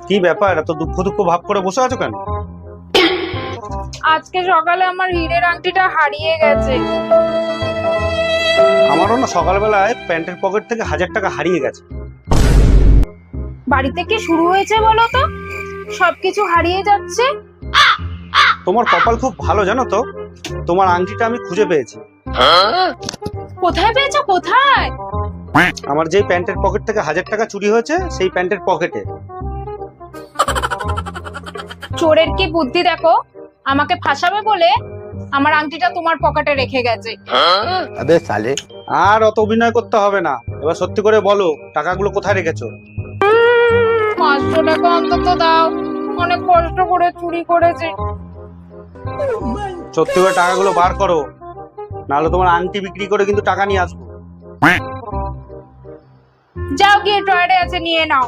কি ব্যাপার, এত দুঃখ দুঃখ ভাব করে বসে আছো কেন? আজকে সকালে আমার হীরের আংটিটা হারিয়ে গেছে। আমারও না সকালবেলায় প্যান্টের পকেট থেকে 1000 টাকা হারিয়ে গেছে। বাড়িতে কি শুরু হয়েছে বলো তো, সবকিছু হারিয়ে যাচ্ছে। তোমার কপাল খুব ভালো জানো তো, তোমার আংটিটা আমি খুঁজে পেয়েছি। কোথায় পেয়েছো, কোথায়? আমার যেই প্যান্টের পকেট থেকে 1000 টাকা চুরি হয়েছে সেই প্যান্টের পকেটে। চোরের কি বুদ্ধি দেখো, আমাকে ফাঁসাবে বলে আমার আংটিটা তোমার পকেটে রেখে গেছে। अबे साले। আর অত অভিনয় করতে হবে না, এবার সত্যি করে বলো টাকাগুলো কোথায় রেখেছো? 500 টাকা অন্তত দাও, অনেক কষ্ট করে চুরি করেছে। সত্যি করে টাকাগুলো বার করো, নাহলে তোমার আংটি বিক্রি করে কিন্তু টাকা নিয়ে আসবো। যাও গিয়ে ড্রয়ারে আছে নিয়ে নাও।